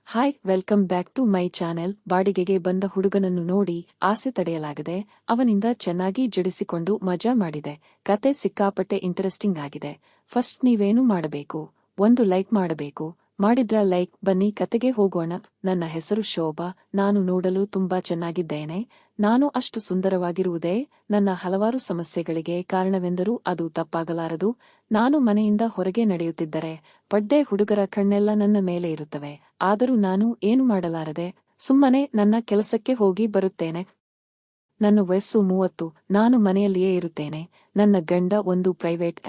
Hi welcome back to my channel. ಬಾಡಿಗೆಗೆ ಬಂದ ಹುಡುಗನನ್ನು ನೋಡಿ ಆಸೆ ತಡೆಯಲಾಗದೆ ಅವನಿಂದ ಚೆನ್ನಾಗಿ ಜಡಿಸಿಕೊಂಡು ಮಜಾ ಮಾಡಿದೆ. ಕತೆ ಸಿಕ್ಕಾಪಟ್ಟೆ ಇಂಟರೆಸ್ಟಿಂಗ್ ಆಗಿದೆ. ಫಸ್ಟ್ ನೀವೇನು ಮಾಡಬೇಕು, ಒಂದು ಲೈಕ್ ಮಾಡಬೇಕು. ಮಾಡಿದ್ರ ಲೈಕ್. ಬನ್ನಿ ಕತೆಗೆ ಹೋಗೋಣ. ನನ್ನ ಹೆಸರು ಶೋಭಾ. ನಾನು ನೋಡಲು ತುಂಬಾ ಚೆನ್ನಾಗಿದ್ದೇನೆ. ನಾನು ಅಷ್ಟು ಸುಂದರವಾಗಿರುವುದೇ ನನ್ನ ಹಲವಾರು ಸಮಸ್ಯೆಗಳಿಗೆ ಕಾರಣವೆಂದರೂ ಅದು ತಪ್ಪಾಗಲಾರದು. ನಾನು ಮನೆಯಿಂದ ಹೊರಗೆ ನಡೆಯುತ್ತಿದ್ದರೆ ಪಡ್ಡೆ ಹುಡುಗರ ಕಣ್ಣೆಲ್ಲ ನನ್ನ ಮೇಲೆ ಇರುತ್ತವೆ. ಆದರೂ ನಾನು ಏನು ಮಾಡಲಾರದೆ ಸುಮ್ಮನೆ ನನ್ನ ಕೆಲಸಕ್ಕೆ ಹೋಗಿ ಬರುತ್ತೇನೆ. ನನ್ನ ವಯಸ್ಸು 30. ನಾನು ಮನೆಯಲ್ಲಿಯೇ ಇರುತ್ತೇನೆ. ನನ್ನ ಗಂಡ ಒಂದು ಪ್ರೈವೇಟ್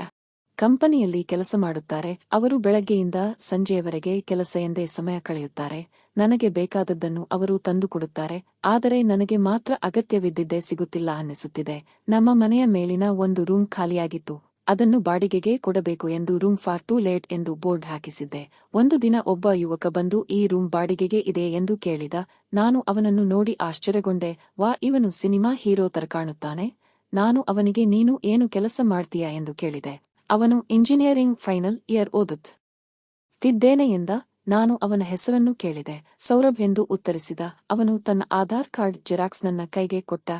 ಕಂಪನಿಯಲ್ಲಿ ಕೆಲಸ ಮಾಡುತ್ತಾರೆ. ಅವರು ಬೆಳಗ್ಗೆಯಿಂದ ಸಂಜೆಯವರೆಗೆ ಕೆಲಸ ಎಂದೇ ಸಮಯ ಕಳೆಯುತ್ತಾರೆ. ನನಗೆ ಬೇಕಾದದ್ದನ್ನು ಅವರು ತಂದುಕೊಡುತ್ತಾರೆ. ಆದರೆ ನನಗೆ ಮಾತ್ರ ಅಗತ್ಯವಿದ್ದಿದ್ದೇ ಸಿಗುತ್ತಿಲ್ಲ ಅನ್ನಿಸುತ್ತಿದೆ. ನಮ್ಮ ಮನೆಯ ಮೇಲಿನ ಒಂದು ರೂಮ್ ಖಾಲಿಯಾಗಿತ್ತು. ಅದನ್ನು ಬಾಡಿಗೆಗೆ ಕೊಡಬೇಕು ಎಂದು ರೂಮ್ ಫಾರ್ ಟು ಲೇಟ್ ಎಂದು ಬೋರ್ಡ್ ಹಾಕಿಸಿದ್ದೆ. ಒಂದು ದಿನ ಒಬ್ಬ ಯುವಕ ಬಂದು ಈ ರೂಮ್ ಬಾಡಿಗೆಗೆ ಇದೆ ಎಂದು ಕೇಳಿದ. ನಾನು ಅವನನ್ನು ನೋಡಿ ಆಶ್ಚರ್ಯಗೊಂಡೆ. ವಾ, ಇವನು ಸಿನಿಮಾ ಹೀರೋ ತರ ಕಾಣುತ್ತಾನೆ. ನಾನು ಅವನಿಗೆ ನೀನು ಏನು ಕೆಲಸ ಮಾಡ್ತೀಯಾ ಎಂದು ಕೇಳಿದೆ. ಅವನು ಇಂಜಿನಿಯರಿಂಗ್ ಫೈನಲ್ ಇಯರ್ ಓದುತ್ತಿದ್ದೇನೆ ಎಂದ. ನಾನು ಅವನ ಹೆಸರನ್ನು ಕೇಳಿದೆ. ಸೌರಭ್ ಎಂದು ಉತ್ತರಿಸಿದ. ಅವನು ತನ್ನ ಆಧಾರ್ ಕಾರ್ಡ್ ಜೆರಾಕ್ಸ್ ನನ್ನ ಕೈಗೆ ಕೊಟ್ಟ.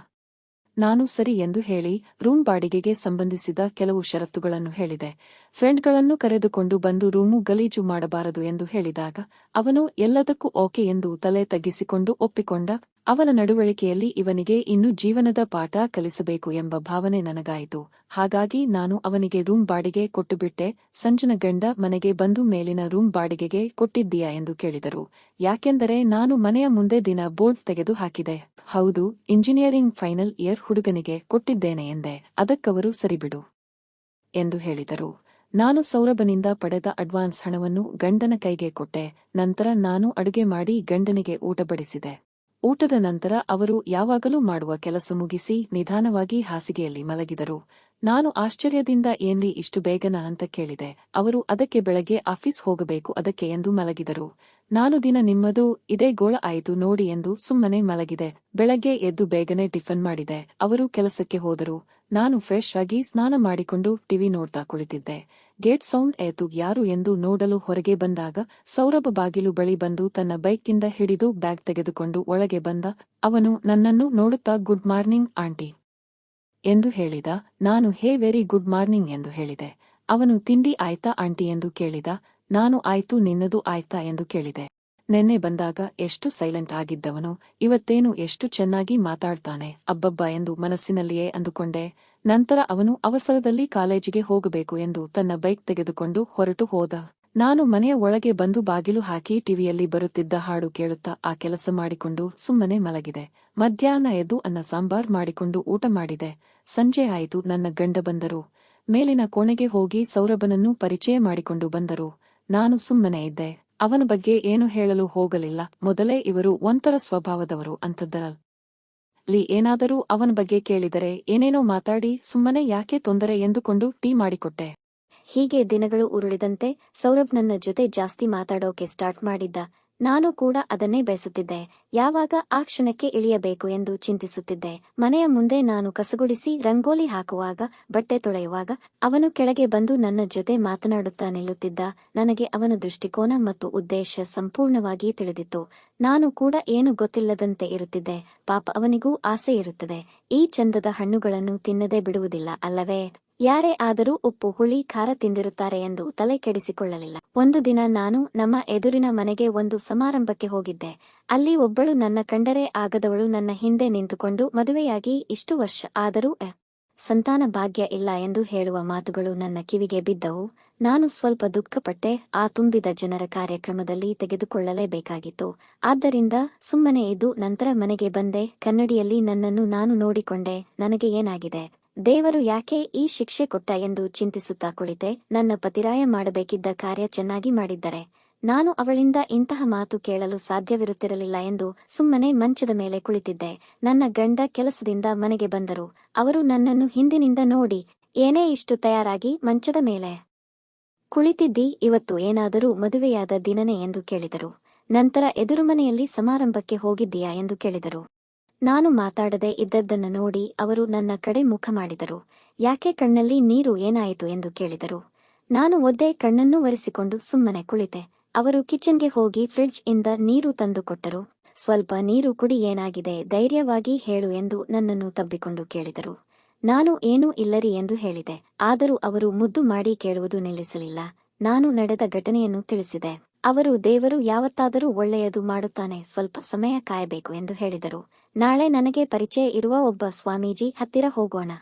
ನಾನು ಸರಿ ಎಂದು ಹೇಳಿ ರೂಮ್ ಬಾಡಿಗೆಗೆ ಸಂಬಂಧಿಸಿದ ಕೆಲವು ಷರತ್ತುಗಳನ್ನು ಹೇಳಿದೆ. ಫ್ರೆಂಡ್ಗಳನ್ನು ಕರೆದುಕೊಂಡು ಬಂದು ರೂಮು ಗಲೀಜು ಮಾಡಬಾರದು ಎಂದು ಹೇಳಿದಾಗ ಅವನು ಎಲ್ಲದಕ್ಕೂ ಓಕೆ ಎಂದು ತಲೆ ತಗ್ಗಿಸಿಕೊಂಡು ಒಪ್ಪಿಕೊಂಡ. ಅವನ ನಡವಳಿಕೆಯಲ್ಲಿ ಇವನಿಗೆ ಇನ್ನು ಜೀವನದ ಪಾಠ ಕಲಿಸಬೇಕು ಎಂಬ ಭಾವನೆ ನನಗಾಯಿತು. ಹಾಗಾಗಿ ನಾನು ಅವನಿಗೆ ರೂಮ್ ಬಾಡಿಗೆ ಕೊಟ್ಟುಬಿಟ್ಟೆ. ಸಂಜನ ಗಂಡ ಮನೆಗೆ ಬಂದು ಮೇಲಿನ ರೂಮ್ ಬಾಡಿಗೆಗೆ ಕೊಟ್ಟಿದ್ದೀಯಾ ಎಂದು ಕೇಳಿದರು. ಯಾಕೆಂದರೆ ನಾನು ಮನೆಯ ಮುಂದೆ ದಿನ ಬೋರ್ಡ್ ತೆಗೆದು ಹಾಕಿದೆ. ಹೌದು, ಇಂಜಿನಿಯರಿಂಗ್ ಫೈನಲ್ ಇಯರ್ ಹುಡುಗನಿಗೆ ಕೊಟ್ಟಿದ್ದೇನೆ ಎಂದೆ. ಅದಕ್ಕವರು ಸರಿಬಿಡು ಎಂದು ಹೇಳಿದರು. ನಾನು ಸೌರಭನಿಂದ ಪಡೆದ ಅಡ್ವಾನ್ಸ್ ಹಣವನ್ನು ಗಂಡನ ಕೈಗೆ ಕೊಟ್ಟೆ. ನಂತರ ನಾನು ಅಡುಗೆ ಮಾಡಿ ಗಂಡನಿಗೆ ಊಟ ಬಡಿಸಿದೆ. ಊಟದ ನಂತರ ಅವರು ಯಾವಾಗಲೂ ಮಾಡುವ ಕೆಲಸ ಮುಗಿಸಿ ನಿಧಾನವಾಗಿ ಹಾಸಿಗೆಯಲ್ಲಿ ಮಲಗಿದರು. ನಾನು ಆಶ್ಚರ್ಯದಿಂದ ಏನ್ರಿ ಇಷ್ಟು ಬೇಗನ ಅಂತ ಕೇಳಿದೆ. ಅವರು ಅದಕ್ಕೆ ಬೆಳಗ್ಗೆ ಆಫೀಸ್ ಹೋಗಬೇಕು ಅದಕ್ಕೆ ಎಂದು ಮಲಗಿದರು. ನಾನು ದಿನ ನಿಮ್ಮದು ಇದೇ ಗೋಳ ಆಯಿತು ನೋಡಿ ಎಂದು ಸುಮ್ಮನೆ ಮಲಗಿದೆ. ಬೆಳಗ್ಗೆ ಎದ್ದು ಬೇಗನೆ ಟಿಫನ್ ಮಾಡಿದೆ. ಅವರು ಕೆಲಸಕ್ಕೆ ಹೋದರು. ನಾನು ಫ್ರೆಶ್ ಆಗಿ ಸ್ನಾನ ಮಾಡಿಕೊಂಡು ಟಿವಿ ನೋಡ್ತಾ ಕುಳಿತಿದ್ದೆ. Gate sound ಏತು. ಯಾರು ಎಂದು ನೋಡಲು ಹೊರಗೆ ಬಂದಾಗ ಸೌರಭ ಬಾಗಿಲು ಬಳಿ ಬಂದು ತನ್ನ ಬೈಕ್ನಿಂದ ಹಿಡಿದು ಬ್ಯಾಗ್ ತೆಗೆದುಕೊಂಡು ಒಳಗೆ ಬಂದ. ಅವನು ನನ್ನನ್ನು ನೋಡುತ್ತಾ ಗುಡ್ ಮಾರ್ನಿಂಗ್ ಆಂಟಿ ಎಂದು ಹೇಳಿದ. ನಾನು ಹೇ ವೆರಿ ಗುಡ್ ಮಾರ್ನಿಂಗ್ ಎಂದು ಹೇಳಿದೆ. ಅವನು ತಿಂಡಿ ಆಯ್ತಾ ಆಂಟಿ ಎಂದು ಕೇಳಿದ. ನಾನು ಆಯ್ತು, ನಿನ್ನದು ಆಯ್ತಾ ಎಂದು ಕೇಳಿದೆ. ನೆನ್ನೆ ಬಂದಾಗ ಎಷ್ಟು ಸೈಲೆಂಟ್ ಆಗಿದ್ದವನು ಇವತ್ತೇನು ಎಷ್ಟು ಚೆನ್ನಾಗಿ ಮಾತಾಡ್ತಾನೆ ಅಬ್ಬಬ್ಬ ಎಂದು ಮನಸ್ಸಿನಲ್ಲಿಯೇ ಅಂದುಕೊಂಡೆ. ನಂತರ ಅವನು ಅವಸರದಲ್ಲಿ ಕಾಲೇಜಿಗೆ ಹೋಗಬೇಕು ಎಂದು ತನ್ನ ಬೈಕ್ ತೆಗೆದುಕೊಂಡು ಹೊರಟು ಹೋದ. ನಾನು ಮನೆಯ ಒಳಗೆ ಬಂದು ಬಾಗಿಲು ಹಾಕಿ ಟಿವಿಯಲ್ಲಿ ಬರುತ್ತಿದ್ದ ಹಾಡು ಕೇಳುತ್ತಾ ಆ ಕೆಲಸ ಮಾಡಿಕೊಂಡು ಸುಮ್ಮನೆ ಮಲಗಿದೆ. ಮಧ್ಯಾಹ್ನ ಎದ್ದು ಅನ್ನ ಸಾಂಬಾರ್ ಮಾಡಿಕೊಂಡು ಊಟ ಮಾಡಿದೆ. ಸಂಜೆ ಆಯಿತು. ನನ್ನ ಗಂಡ ಬಂದರು. ಮೇಲಿನ ಕೋಣೆಗೆ ಹೋಗಿ ಸೌರಭನನ್ನು ಪರಿಚಯ ಮಾಡಿಕೊಂಡು ಬಂದರು. ನಾನು ಸುಮ್ಮನೆ ಇದ್ದೆ. ಅವನ ಬಗ್ಗೆ ಏನು ಹೇಳಲು ಹೋಗಲಿಲ್ಲ. ಮೊದಲೇ ಇವರು ಒಂಥರ ಸ್ವಭಾವದವರು. ಅಂಥದ್ದರಲ್ಲಿ ಏನಾದರೂ ಅವನ ಬಗ್ಗೆ ಕೇಳಿದರೆ ಏನೇನೋ ಮಾತಾಡಿ ಸುಮ್ಮನೆ ಯಾಕೆ ತೊಂದರೆ ಎಂದುಕೊಂಡು ಟೀ ಮಾಡಿಕೊಟ್ಟೆ. ಹೀಗೆ ದಿನಗಳು ಉರುಳಿದಂತೆ ಸೌರಭ್ ನನ್ನ ಜೊತೆ ಜಾಸ್ತಿ ಮಾತಾಡೋಕೆ ಸ್ಟಾರ್ಟ್ ಮಾಡಿದ್ದ. ನಾನು ಕೂಡ ಅದನ್ನೇ ಬಯಸುತ್ತಿದ್ದೆ. ಯಾವಾಗ ಆ ಕ್ಷಣಕ್ಕೆ ಇಳಿಯಬೇಕು ಎಂದು ಚಿಂತಿಸುತ್ತಿದ್ದೆ. ಮನೆಯ ಮುಂದೆ ನಾನು ಕಸಗುಡಿಸಿ ರಂಗೋಲಿ ಹಾಕುವಾಗ, ಬಟ್ಟೆ ತೊಳೆಯುವಾಗ ಅವನು ಕೆಳಗೆ ಬಂದು ನನ್ನ ಜೊತೆ ಮಾತನಾಡುತ್ತಾ ನಿಲ್ಲುತ್ತಿದ್ದ. ನನಗೆ ಅವನ ದೃಷ್ಟಿಕೋನ ಮತ್ತು ಉದ್ದೇಶ ಸಂಪೂರ್ಣವಾಗಿ ತಿಳಿದಿತ್ತು. ನಾನು ಕೂಡ ಏನು ಗೊತ್ತಿಲ್ಲದಂತೆ ಇರುತ್ತಿದ್ದೆ. ಪಾಪ ಅವನಿಗೂ ಆಸೆ ಇರುತ್ತದೆ. ಈ ಚಂದದ ಹಣ್ಣುಗಳನ್ನು ತಿನ್ನದೆ ಬಿಡುವುದಿಲ್ಲ ಅಲ್ಲವೇ? ಯಾರೇ ಆದರೂ ಉಪ್ಪು ಹುಳಿ ಖಾರ ತಿಂದಿರುತ್ತಾರೆ ಎಂದು ತಲೆ ಕೆಡಿಸಿಕೊಳ್ಳಲಿಲ್ಲ. ಒಂದು ದಿನ ನಾನು ನಮ್ಮ ಎದುರಿನ ಮನೆಗೆ ಒಂದು ಸಮಾರಂಭಕ್ಕೆ ಹೋಗಿದ್ದೆ. ಅಲ್ಲಿ ಒಬ್ಬಳು ನನ್ನ ಕಂಡರೆ ಆಗದವಳು ನನ್ನ ಹಿಂದೆ ನಿಂತುಕೊಂಡು ಮದುವೆಯಾಗಿ ಇಷ್ಟು ವರ್ಷ ಆದರೂ ಸಂತಾನ ಭಾಗ್ಯ ಇಲ್ಲ ಎಂದು ಹೇಳುವ ಮಾತುಗಳು ನನ್ನ ಕಿವಿಗೆ ಬಿದ್ದವು. ನಾನು ಸ್ವಲ್ಪ ದುಃಖಪಟ್ಟೆ. ಆ ತುಂಬಿದ ಜನರ ಕಾರ್ಯಕ್ರಮದಲ್ಲಿ ತೆಗೆದುಕೊಳ್ಳಲೇಬೇಕಾಗಿತ್ತು. ಆದ್ದರಿಂದ ಸುಮ್ಮನೆ ಇದ್ದು ನಂತರ ಮನೆಗೆ ಬಂದೆ. ಕನ್ನಡಿಯಲ್ಲಿ ನನ್ನನ್ನು ನಾನು ನೋಡಿಕೊಂಡೆ. ನನಗೆ ಏನಾಗಿದೆ, ದೇವರು ಯಾಕೆ ಈ ಶಿಕ್ಷೆ ಕೊಟ್ಟ ಎಂದು ಚಿಂತಿಸುತ್ತಾ ಕುಳಿತೆ. ನನ್ನ ಪತಿರಾಯ ಮಾಡಬೇಕಿದ್ದ ಕಾರ್ಯ ಚೆನ್ನಾಗಿ ಮಾಡಿದ್ದರೆ ನಾನು ಅವಳಿಂದ ಇಂತಹ ಮಾತು ಕೇಳಲು ಸಾಧ್ಯವಿರುತ್ತಿರಲಿಲ್ಲ ಎಂದು ಸುಮ್ಮನೆ ಮಂಚದ ಮೇಲೆ ಕುಳಿತಿದ್ದೆ. ನನ್ನ ಗಂಡ ಕೆಲಸದಿಂದ ಮನೆಗೆ ಬಂದರು. ಅವರು ನನ್ನನ್ನು ಹಿಂದಿನಿಂದ ನೋಡಿ, ಏನೇ ಇಷ್ಟು ತಯಾರಾಗಿ ಮಂಚದ ಮೇಲೆ ಕುಳಿತಿದ್ದಿ, ಇವತ್ತು ಏನಾದರೂ ಮದುವೆಯಾದ ದಿನನೇ ಎಂದು ಕೇಳಿದರು. ನಂತರ ಎದುರುಮನೆಯಲ್ಲಿ ಸಮಾರಂಭಕ್ಕೆ ಹೋಗಿದ್ದೀಯಾ ಎಂದು ಕೇಳಿದರು. ನಾನು ಮಾತಾಡದೆ ಇದ್ದದ್ದನ್ನು ನೋಡಿ ಅವರು ನನ್ನ ಕಡೆ ಮುಖ ಮಾಡಿದರು. ಯಾಕೆ ಕಣ್ಣಲ್ಲಿ ನೀರು, ಏನಾಯಿತು ಎಂದು ಕೇಳಿದರು. ನಾನು ಒದ್ದೆ ಕಣ್ಣನ್ನು ಒರೆಸಿಕೊಂಡು ಸುಮ್ಮನೆ ಕುಳಿತೆ. ಅವರು ಕಿಚನ್ಗೆ ಹೋಗಿ ಫ್ರಿಡ್ಜ್ ಇಂದ ನೀರು ತಂದು ಕೊಟ್ಟರು. ಸ್ವಲ್ಪ ನೀರು ಕುಡಿ, ಏನಾಗಿದೆ, ಧೈರ್ಯವಾಗಿ ಹೇಳು ಎಂದು ನನ್ನನ್ನು ತಬ್ಬಿಕೊಂಡು ಕೇಳಿದರು. ನಾನು ಏನೂ ಇಲ್ಲರಿ ಎಂದು ಹೇಳಿದೆ. ಆದರೂ ಅವರು ಮುದ್ದು ಮಾಡಿ ಕೇಳುವುದು ನಿಲ್ಲಿಸಲಿಲ್ಲ. ನಾನು ನಡೆದ ಘಟನೆಯನ್ನು ತಿಳಿಸಿದೆ. ಅವರು ದೇವರು ಯಾವತ್ತಾದರೂ ಒಳ್ಳೆಯದು ಮಾಡುತ್ತಾನೆ, ಸ್ವಲ್ಪ ಸಮಯ ಕಾಯಬೇಕು ಎಂದು ಹೇಳಿದರು. ನಾಳೆ ನನಗೆ ಪರಿಚಯ ಇರುವ ಒಬ್ಬ ಸ್ವಾಮೀಜಿ ಹತ್ತಿರ ಹೋಗೋಣ,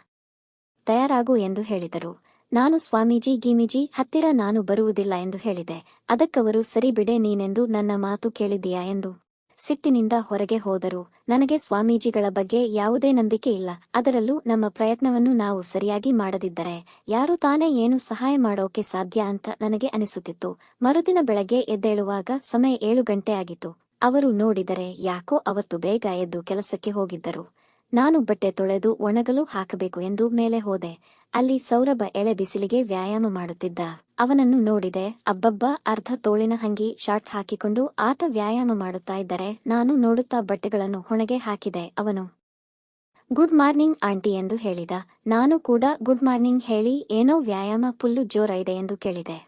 ತಯಾರಾಗು ಎಂದು ಹೇಳಿದರು. ನಾನು ಸ್ವಾಮೀಜಿ ಗೀಮೀಜಿ ಹತ್ತಿರ ನಾನು ಬರುವುದಿಲ್ಲ ಎಂದು ಹೇಳಿದೆ. ಅದಕ್ಕವರು ಸರಿ ಬಿಡೆ, ನೀನೆಂದು ನನ್ನ ಮಾತು ಕೇಳಿದ್ದೀಯಾ ಎಂದು ಸಿಟ್ಟಿನಿಂದ ಹೊರಗೆ ಹೋದರು. ನನಗೆ ಸ್ವಾಮೀಜಿಗಳ ಬಗ್ಗೆ ಯಾವುದೇ ನಂಬಿಕೆ ಇಲ್ಲ, ಅದರಲ್ಲೂ ನಮ್ಮ ಪ್ರಯತ್ನವನ್ನು ನಾವು ಸರಿಯಾಗಿ ಮಾಡದಿದ್ದರೆ ಯಾರು ತಾನೇ ಏನು ಸಹಾಯ ಮಾಡೋಕೆ ಸಾಧ್ಯ ಅಂತ ನನಗೆ ಅನಿಸುತ್ತಿತ್ತು. ಮರುದಿನ ಬೆಳಗ್ಗೆ ಎದ್ದೇಳುವಾಗ ಸಮಯ 7 ಗಂಟೆ ಆಗಿತ್ತು. ಅವರು ನೋಡಿದರೆ ಯಾಕೋ ಅವತ್ತು ಬೇಗ ಎದ್ದು ಕೆಲಸಕ್ಕೆ ಹೋಗಿದ್ದರು. ನಾನು ಬಟ್ಟೆ ತೊಳೆದು ಒಣಗಲು ಹಾಕಬೇಕು ಎಂದು ಮೇಲೆ ಹೋದೆ. ಅಲ್ಲಿ ಸೌರಭ ಎಳೆ ಬಿಸಿಲಿಗೆ ವ್ಯಾಯಾಮ ಮಾಡುತ್ತಿದ್ದ. ಅವನನ್ನು ನೋಡಿದೆ. ಅಬ್ಬಬ್ಬಾ, ಅರ್ಧ ತೋಳಿನ ಹಂಗಿ ಶಾರ್ಟ್ ಹಾಕಿಕೊಂಡು ಆತ ವ್ಯಾಯಾಮ ಮಾಡುತ್ತಾ ಇದ್ದರೆ ನಾನು ನೋಡುತ್ತಾ ಬಟ್ಟೆಗಳನ್ನು ಹೊಣೆಗೆ ಹಾಕಿದೆ. ಅವನು ಗುಡ್ ಮಾರ್ನಿಂಗ್ ಆಂಟಿ ಎಂದು ಹೇಳಿದ. ನಾನು ಕೂಡ ಗುಡ್ ಮಾರ್ನಿಂಗ್ ಹೇಳಿ, ಏನೋ ವ್ಯಾಯಾಮ ಫುಲ್ಲು ಜೋರ ಇದೆ ಎಂದು ಕೇಳಿದೆ.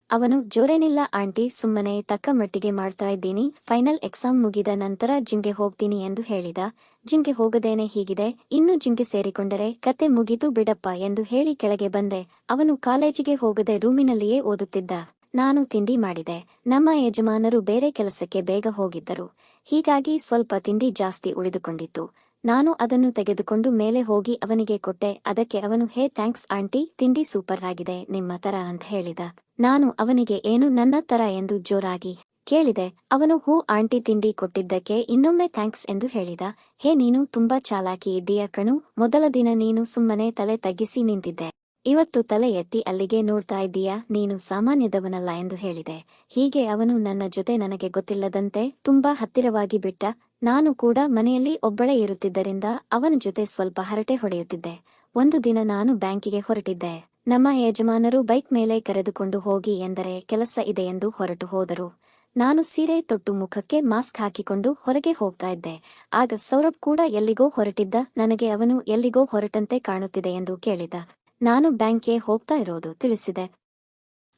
ಅವನು ಜೋರೇನಿಲ್ಲ ಆಂಟಿ, ಸುಮ್ಮನೆ ತಕ್ಕ ಮಟ್ಟಿಗೆ ಮಾಡ್ತಾ ಇದ್ದೀನಿ, ಫೈನಲ್ ಎಕ್ಸಾಮ್ ಮುಗಿದ ನಂತರ ಜಿಮ್ಗೆ ಹೋಗ್ತೀನಿ ಎಂದು ಹೇಳಿದ. ಜಿಮ್ಗೆ ಹೋಗದೇನೆ ಹೀಗಿದೆ, ಇನ್ನು ಜಿಮ್ಗೆ ಸೇರಿಕೊಂಡರೆ ಕತೆ ಮುಗಿದು ಬಿಡಪ್ಪ ಎಂದು ಹೇಳಿ ಕೆಳಗೆ ಬಂದೆ. ಅವನು ಕಾಲೇಜಿಗೆ ಹೋಗದೆ ರೂಮಿನಲ್ಲಿಯೇ ಓದುತ್ತಿದ್ದ. ನಾನು ತಿಂಡಿ ಮಾಡಿದೆ. ನಮ್ಮ ಯಜಮಾನರು ಬೇರೆ ಕೆಲಸಕ್ಕೆ ಬೇಗ ಹೋಗಿದ್ದರು. ಹೀಗಾಗಿ ಸ್ವಲ್ಪ ತಿಂಡಿ ಜಾಸ್ತಿ ಉಳಿದುಕೊಂಡಿತ್ತು. ನಾನು ಅದನ್ನು ತೆಗೆದುಕೊಂಡು ಮೇಲೆ ಹೋಗಿ ಅವನಿಗೆ ಕೊಟ್ಟೆ. ಅದಕ್ಕೆ ಅವನು ಹೇ ಥ್ಯಾಂಕ್ಸ್ ಆಂಟಿ, ತಿಂಡಿ ಸೂಪರ್ ಆಗಿದೆ, ನಿಮ್ಮ ತರ ಅಂತ ಹೇಳಿದ. ನಾನು ಅವನಿಗೆ ಏನು ನನ್ನ ತರ ಎಂದು ಜೋರಾಗಿ ಕೇಳಿದೆ. ಅವನು ಹೂ ಆಂಟಿ, ತಿಂಡಿ ಕೊಟ್ಟಿದ್ದಕ್ಕೆ ಇನ್ನೊಮ್ಮೆ ಥ್ಯಾಂಕ್ಸ್ ಎಂದು ಹೇಳಿದ. ಹೇ ನೀನು ತುಂಬಾ ಚಾಲಾಕಿ ಇದ್ದೀಯ ಕಣು, ಮೊದಲ ದಿನ ನೀನು ಸುಮ್ಮನೆ ತಲೆ ತಗ್ಗಿಸಿ ನಿಂತಿದ್ದೆ, ಇವತ್ತು ತಲೆ ಎತ್ತಿ ಅಲ್ಲಿಗೆ ನೋಡ್ತಾ ಇದ್ದೀಯಾ, ನೀನು ಸಾಮಾನ್ಯದವನಲ್ಲ ಎಂದು ಹೇಳಿದೆ. ಹೀಗೆ ಅವನು ನನ್ನ ಜೊತೆ ನನಗೆ ಗೊತ್ತಿಲ್ಲದಂತೆ ತುಂಬಾ ಹತ್ತಿರವಾಗಿ ಬಿಟ್ಟ. ನಾನು ಕೂಡ ಮನೆಯಲ್ಲಿ ಒಬ್ಬಳೇ ಇರುತ್ತಿದ್ದರಿಂದ ಅವನ ಜೊತೆ ಸ್ವಲ್ಪ ಹರಟೆ ಹೊಡೆಯುತ್ತಿದ್ದೆ. ಒಂದು ದಿನ ನಾನು ಬ್ಯಾಂಕಿಗೆ ಹೊರಟಿದ್ದೆ. ನಮ್ಮ ಯಜಮಾನರು ಬೈಕ್ ಮೇಲೆ ಕರೆದುಕೊಂಡು ಹೋಗಿ ಎಂದರೆ ಕೆಲಸ ಇದೆ ಎಂದು ಹೊರಟು ಹೋದರು. ನಾನು ಸೀರೆ ತೊಟ್ಟು ಮುಖಕ್ಕೆ ಮಾಸ್ಕ್ ಹಾಕಿಕೊಂಡು ಹೊರಗೆ ಹೋಗ್ತಾ ಇದ್ದೆ. ಆಗ ಸೌರಭ್ ಕೂಡ ಎಲ್ಲಿಗೋ ಹೊರಟಿದ್ದ. ನನಗೆ ಅವನು ಎಲ್ಲಿಗೋ ಹೊರಟಂತೆ ಕಾಣುತ್ತಿದೆ ಎಂದು ಕೇಳಿದ. ನಾನು ಬ್ಯಾಂಕ್ಗೆ ಹೋಗ್ತಾ ಇರೋದು ತಿಳಿಸಿದೆ.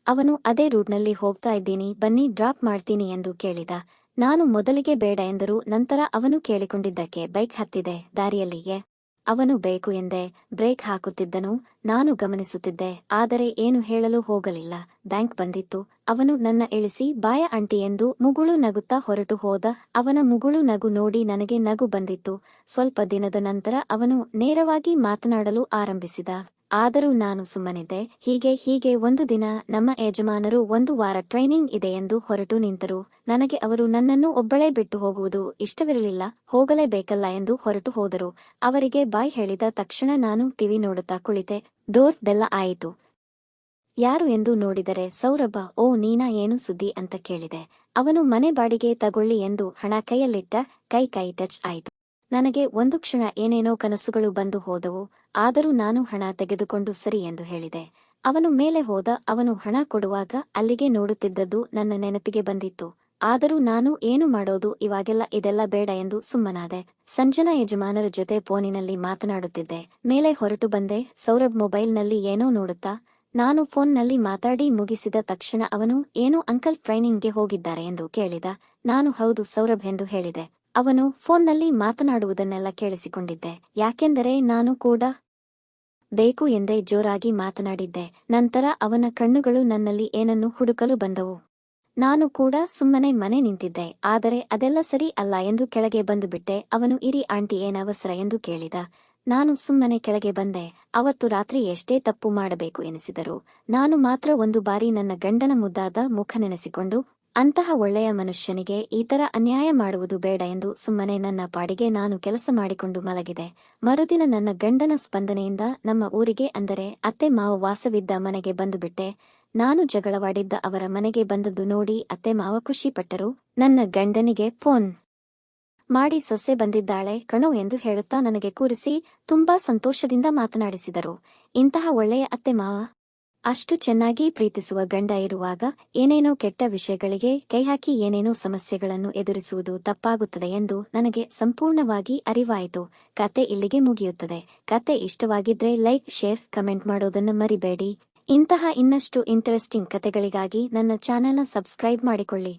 ಅವನು ಅದೇ ರೂಟ್ನಲ್ಲಿ ಹೋಗ್ತಾ ಇದ್ದೀನಿ, ಬನ್ನಿ ಡ್ರಾಪ್ ಮಾಡ್ತೀನಿ ಎಂದು ಕೇಳಿದ. ನಾನು ಮೊದಲಿಗೆ ಬೇಡ ಎಂದರು. ನಂತರ ಅವನು ಕೇಳಿಕೊಂಡಿದ್ದಕ್ಕೆ ಬೈಕ್ ಹತ್ತಿದೆ. ದಾರಿಯಲ್ಲಿಯೇ ಅವನು ಬೇಕು ಎಂದೆ ಬ್ರೇಕ್ ಹಾಕುತ್ತಿದ್ದನು. ನಾನು ಗಮನಿಸುತ್ತಿದ್ದೆ, ಆದರೆ ಏನು ಹೇಳಲು ಹೋಗಲಿಲ್ಲ. ಬ್ಯಾಂಕ್ ಬಂದಿತ್ತು. ಅವನು ನನ್ನ ಇಳಿಸಿ ಬಾಯ ಆಂಟಿ ಎಂದು ಮುಗುಳು ನಗುತ್ತಾ ಹೊರಟು ಹೋದ. ಅವನ ಮುಗುಳು ನಗು ನೋಡಿ ನನಗೆ ನಗು ಬಂದಿತ್ತು. ಸ್ವಲ್ಪ ದಿನದ ನಂತರ ಅವನು ನೇರವಾಗಿ ಮಾತನಾಡಲು ಆರಂಭಿಸಿದ. ಆದರೂ ನಾನು ಸುಮ್ಮನಿದ್ದೆ. ಹೀಗೆ ಒಂದು ದಿನ ನಮ್ಮ ಯಜಮಾನರು 1 ವಾರ ಟ್ರೈನಿಂಗ್ ಇದೆ ಎಂದು ಹೊರಟು ನಿಂತರು. ನನಗೆ ಅವರು ನನ್ನನ್ನು ಒಬ್ಬಳೇ ಬಿಟ್ಟು ಹೋಗುವುದು ಇಷ್ಟವಿರಲಿಲ್ಲ. ಹೋಗಲೇಬೇಕಲ್ಲ ಎಂದು ಹೊರಟು ಹೋದರು. ಅವರಿಗೆ ಬಾಯ್ ಹೇಳಿದ ತಕ್ಷಣ ನಾನು ಟಿವಿ ನೋಡುತ್ತಾ ಕುಳಿತೆ. ಡೋರ್ ಬೆಲ್ಲ ಆಯಿತು. ಯಾರು ಎಂದು ನೋಡಿದರೆ ಸೌರಭ. ಓ ನೀನಾ, ಏನು ಸುದ್ದಿ ಅಂತ ಕೇಳಿದೆ. ಅವನು ಮನೆ ಬಾಡಿಗೆ ತಗೊಳ್ಳಿ ಎಂದು ಹಣ ಕೈಯಲ್ಲಿಟ್ಟ. ಕೈ ಟಚ್ ಆಯಿತು. ನನಗೆ ಒಂದು ಕ್ಷಣ ಏನೇನೋ ಕನಸುಗಳು ಬಂದು ಹೋದವು. ಆದರೂ ನಾನು ಹಣ ತೆಗೆದುಕೊಂಡು ಸರಿ ಎಂದು ಹೇಳಿದೆ. ಅವನು ಮೇಲೆ ಹೋದ. ಅವನು ಹಣ ಕೊಡುವಾಗ ಅಲ್ಲಿಗೆ ನೋಡುತ್ತಿದ್ದದ್ದು ನನ್ನ ನೆನಪಿಗೆ ಬಂದಿತ್ತು. ಆದರೂ ನಾನು ಏನು ಮಾಡೋದು, ಇವಾಗೆಲ್ಲ ಇದೆಲ್ಲ ಬೇಡ ಎಂದು ಸುಮ್ಮನಾದೆ. ಸಂಜನಾ ಯಜಮಾನರ ಜೊತೆ ಫೋನಿನಲ್ಲಿ ಮಾತನಾಡುತ್ತಿದ್ದೆ. ಮೇಲೆ ಹೊರಟು ಬಂದೆ. ಸೌರಭ್ ಮೊಬೈಲ್ನಲ್ಲಿ ಏನೋ ನೋಡುತ್ತಾ. ನಾನು ಫೋನ್ನಲ್ಲಿ ಮಾತಾಡಿ ಮುಗಿಸಿದ ತಕ್ಷಣ ಅವನು ಏನು ಅಂಕಲ್ ಟ್ರೈನಿಂಗ್ಗೆ ಹೋಗಿದ್ದಾರೆ ಎಂದು ಕೇಳಿದ. ನಾನು ಹೌದು ಸೌರಭ್ ಎಂದು ಹೇಳಿದೆ. ಅವನು ಫೋನ್ನಲ್ಲಿ ಮಾತನಾಡುವುದನ್ನೆಲ್ಲ ಕೇಳಿಸಿಕೊಂಡಿದ್ದೆ. ಯಾಕೆಂದರೆ ನಾನು ಕೂಡ ಬೇಕು ಎಂದೇ ಜೋರಾಗಿ ಮಾತನಾಡಿದ್ದೆ. ನಂತರ ಅವನ ಕಣ್ಣುಗಳು ನನ್ನಲ್ಲಿ ಏನನ್ನು ಹುಡುಕಲು ಬಂದವು. ನಾನು ಕೂಡ ಸುಮ್ಮನೆ ಮನೆ ನಿಂತಿದ್ದೆ. ಆದರೆ ಅದೆಲ್ಲ ಸರಿ ಅಲ್ಲ ಎಂದು ಕೆಳಗೆ ಬಂದುಬಿಟ್ಟೆ. ಅವನು ಇರಿ ಆಂಟಿ, ಏನವಸರ ಎಂದು ಕೇಳಿದ. ನಾನು ಸುಮ್ಮನೆ ಕೆಳಗೆ ಬಂದೆ. ಅವತ್ತು ರಾತ್ರಿ ಎಷ್ಟೇ ತಪ್ಪು ಮಾಡಬೇಕು ಎನಿಸಿದರು ನಾನು ಮಾತ್ರ ಒಂದು ಬಾರಿ ನನ್ನ ಗಂಡನ ಮುದ್ದಾದ ಮುಖ ನೆನೆಸಿಕೊಂಡು ಅಂತಹ ಒಳ್ಳೆಯ ಮನುಷ್ಯನಿಗೆ ಈ ತರ ಅನ್ಯಾಯ ಮಾಡುವುದು ಬೇಡ ಎಂದು ಸುಮ್ಮನೆ ನನ್ನ ಪಾಡಿಗೆ ನಾನು ಕೆಲಸ ಮಾಡಿಕೊಂಡು ಮಲಗಿದೆ. ಮರುದಿನ ನನ್ನ ಗಂಡನ ಸ್ಪಂದನೆಯಿಂದ ನಮ್ಮ ಊರಿಗೆ, ಅಂದರೆ ಅತ್ತೆ ಮಾವ ವಾಸವಿದ್ದ ಮನೆಗೆ ಬಂದುಬಿಟ್ಟೆ. ನಾನು ಜಗಳವಾಡಿದ್ದ ಅವರ ಮನೆಗೆ ಬಂದದ್ದು ನೋಡಿ ಅತ್ತೆ ಮಾವ ಖುಷಿ ಪಟ್ಟರು. ನನ್ನ ಗಂಡನಿಗೆ ಫೋನ್ ಮಾಡಿ ಸೊಸೆ ಬಂದಿದ್ದಾಳೆ ಕಣೋ ಎಂದು ಹೇಳುತ್ತಾ ನನಗೆ ಕೂರಿಸಿ ತುಂಬಾ ಸಂತೋಷದಿಂದ ಮಾತನಾಡಿಸಿದರು. ಇಂತಹ ಒಳ್ಳೆಯ ಅತ್ತೆ ಮಾವ, ಅಷ್ಟು ಚೆನ್ನಾಗಿ ಪ್ರೀತಿಸುವ ಗಂಡ ಇರುವಾಗ ಏನೇನೋ ಕೆಟ್ಟ ವಿಷಯಗಳಿಗೆ ಕೈಹಾಕಿ ಏನೇನೋ ಸಮಸ್ಯೆಗಳನ್ನು ಎದುರಿಸುವುದು ತಪ್ಪಾಗುತ್ತದೆ ಎಂದು ನನಗೆ ಸಂಪೂರ್ಣವಾಗಿ ಅರಿವಾಯಿತು. ಕತೆ ಇಲ್ಲಿಗೆ ಮುಗಿಯುತ್ತದೆ. ಕತೆ ಇಷ್ಟವಾಗಿದ್ರೆ ಲೈಕ್, ಶೇರ್, ಕಮೆಂಟ್ ಮಾಡೋದನ್ನು ಮರಿಬೇಡಿ. ಇಂತಹ ಇನ್ನಷ್ಟು ಇಂಟರೆಸ್ಟಿಂಗ್ ಕತೆಗಳಿಗಾಗಿ ನನ್ನ ಚಾನೆಲ್ನ ಸಬ್ಸ್ಕ್ರೈಬ್ ಮಾಡಿಕೊಳ್ಳಿ.